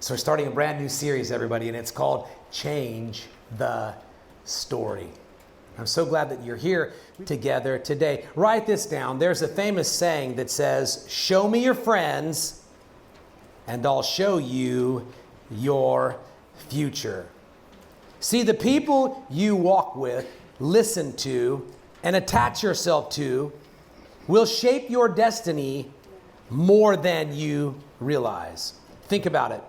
So we're starting a brand new series, everybody, and it's called Change the Story. I'm so glad that you're here together today. Write this down. There's a famous saying that says, show me your friends and I'll show you your future. See, the people you walk with, listen to, and attach yourself to will shape your destiny more than you realize. Think about it.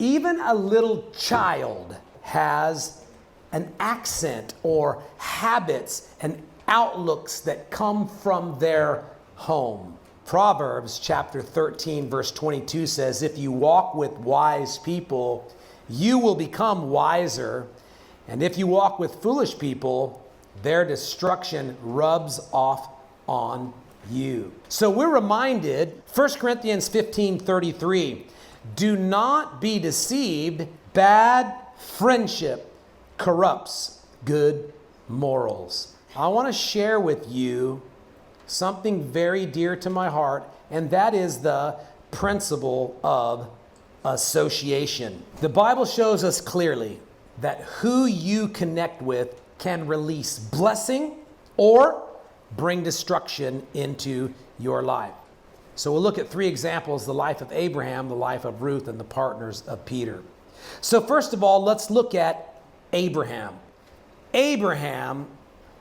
Even a little child has an accent or habits and outlooks that come from their home. Proverbs chapter 13 verse 22 says, if you walk with wise people, you will become wiser. And if you walk with foolish people, their destruction rubs off on you. So we're reminded, 1 Corinthians 15:33, do not be deceived, bad friendship corrupts good morals. I want to share with you something very dear to my heart, and that is the principle of association. The Bible shows us clearly that who you connect with can release blessing or bring destruction into your life. So we'll look at three examples: the life of Abraham, the life of Ruth, and the partners of Peter. So first of all, let's look at Abraham. Abraham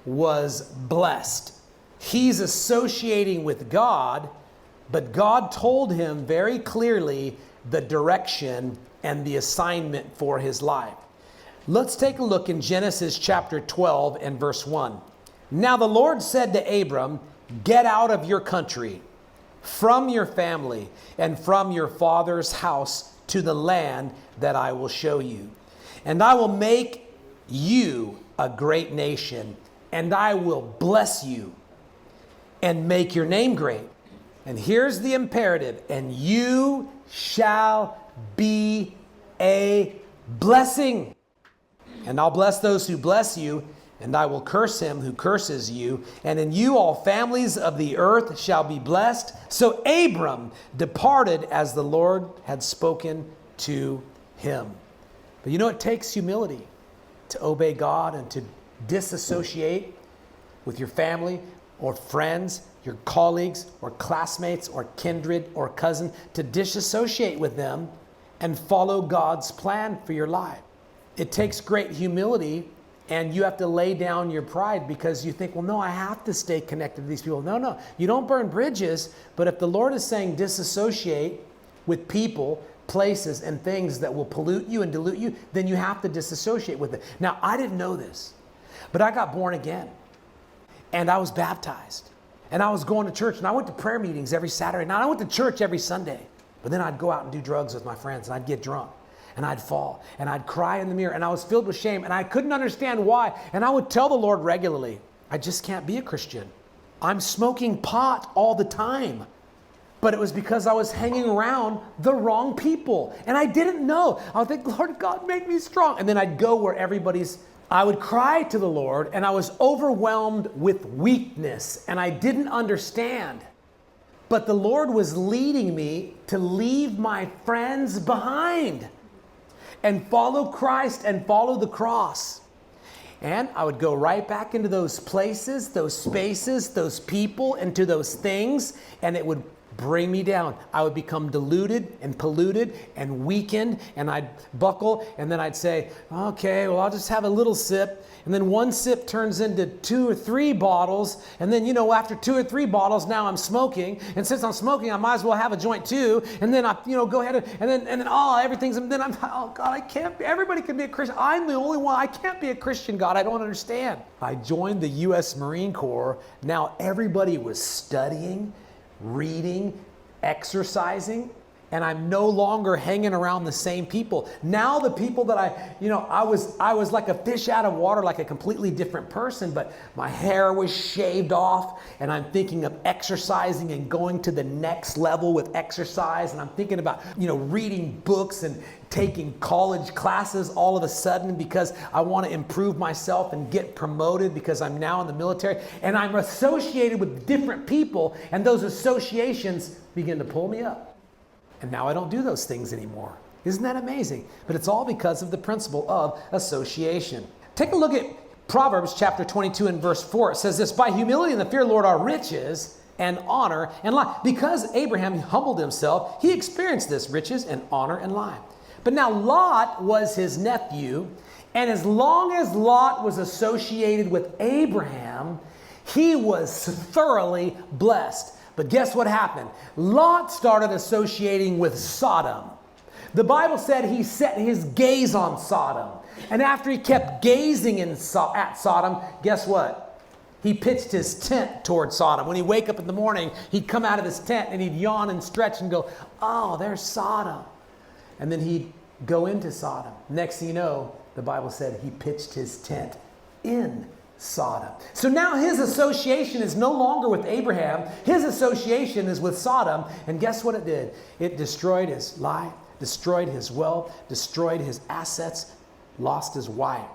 was blessed. He's associating with God, but God told him very clearly the direction and the assignment for his life. Let's take a look in Genesis chapter 12 and verse 1. Now the Lord said to Abram, get out of your country, from your family, and from your father's house to the land that I will show you. And I will make you a great nation, and I will bless you and make your name great. And here's the imperative, and you shall be a blessing. And I'll bless those who bless you, and I will curse him who curses you. And in you all families of the earth shall be blessed. So Abram departed as the Lord had spoken to him. But you know, it takes humility to obey God and to disassociate with your family or friends, your colleagues or classmates or kindred or cousin, to disassociate with them and follow God's plan for your life. It takes great humility, and you have to lay down your pride because you think, well, no, I have to stay connected to these people. No, you don't burn bridges, but if the Lord is saying disassociate with people, places, and things that will pollute you and dilute you, then you have to disassociate with it. Now, I didn't know this, but I got born again, and I was baptized, and I was going to church, and I went to prayer meetings every Saturday night. I went to church every Sunday, but then I'd go out and do drugs with my friends, and I'd get drunk. And I'd fall, and I'd cry in the mirror, and I was filled with shame, and I couldn't understand why. And I would tell the Lord regularly, I just can't be a Christian. I'm smoking pot all the time. But it was because I was hanging around the wrong people. And I didn't know. I would think, Lord God, make me strong. And then I'd go where I would cry to the Lord, and I was overwhelmed with weakness, and I didn't understand. But the Lord was leading me to leave my friends behind and follow Christ and follow the cross. And I would go right back into those places, those spaces, those people, into those things, and it would bring me down. I would become diluted and polluted and weakened, and I'd buckle, and then I'd say, okay, well, I'll just have a little sip. And then one sip turns into 2 or 3 bottles. And then, after 2 or 3 bottles, now I'm smoking. And since I'm smoking, I might as well have a joint too. And then I, go ahead and then everything's, and then I'm, oh God, I can't be, everybody can be a Christian. I'm the only one. I can't be a Christian, God. I don't understand. I joined the U.S. Marine Corps. Now everybody was studying, reading, exercising, and I'm no longer hanging around the same people. Now the people that I was like a fish out of water, like a completely different person, but my hair was shaved off, and I'm thinking of exercising and going to the next level with exercise, and I'm thinking about, reading books and taking college classes all of a sudden because I want to improve myself and get promoted because I'm now in the military, and I'm associated with different people, and those associations begin to pull me up. And now I don't do those things anymore. Isn't that amazing? But it's all because of the principle of association. Take a look at Proverbs chapter 22 and verse 4. It says this, by humility and the fear of the Lord are riches and honor and life. Because Abraham humbled himself, he experienced this riches and honor and life. But now Lot was his nephew, and as long as Lot was associated with Abraham, he was thoroughly blessed. But guess what happened? Lot started associating with Sodom. The Bible said he set his gaze on Sodom. And after he kept gazing at Sodom, guess what? He pitched his tent toward Sodom. When he'd wake up in the morning, he'd come out of his tent and he'd yawn and stretch and go, oh, there's Sodom. And then he'd go into Sodom. Next thing you know, the Bible said he pitched his tent in Sodom. So now his association is no longer with Abraham. His association is with Sodom. And guess what it did? It destroyed his life, destroyed his wealth, destroyed his assets, lost his wife,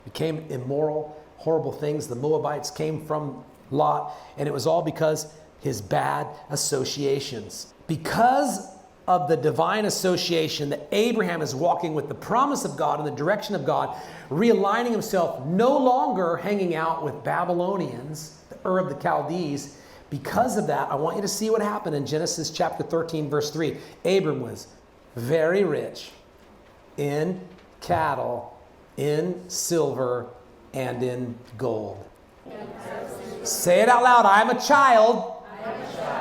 became immoral, horrible things. The Moabites came from Lot, and it was all because his bad associations. Because of the divine association that Abraham is walking with the promise of God in the direction of God, realigning himself, no longer hanging out with Babylonians, the Ur of the Chaldees. Because of that, I want you to see what happened in Genesis chapter 13, verse 3. Abram was very rich in cattle, in silver, and in gold. Say it out loud. I am a child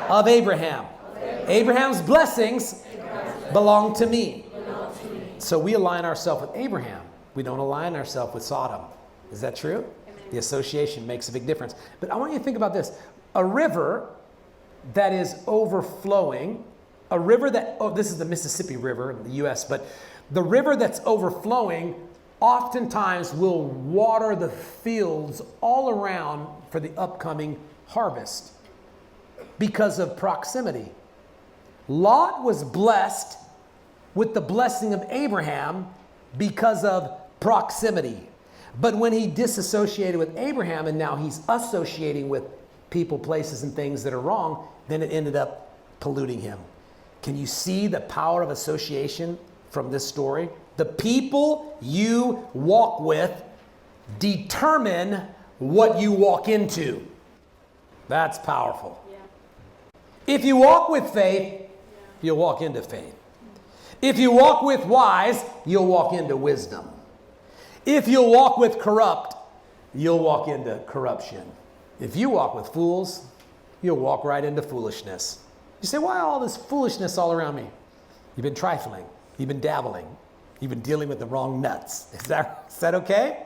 of Abraham. Abraham's blessings belong to me. So we align ourselves with Abraham. We don't align ourselves with Sodom. Is that true? The association makes a big difference. But I want you to think about this. A river that is overflowing, a river that, this is the Mississippi River in the U.S., but the river that's overflowing oftentimes will water the fields all around for the upcoming harvest because of proximity. Lot was blessed with the blessing of Abraham because of proximity. But when he disassociated with Abraham and now he's associating with people, places, and things that are wrong, then it ended up polluting him. Can you see the power of association from this story? The people you walk with determine what you walk into. That's powerful. Yeah. If you walk with faith, you'll walk into faith. If you walk with wise, you'll walk into wisdom. If you'll walk with corrupt, you'll walk into corruption. If you walk with fools, you'll walk right into foolishness. You say, why all this foolishness all around me? You've been trifling. You've been dabbling. You've been dealing with the wrong nuts. Is that okay?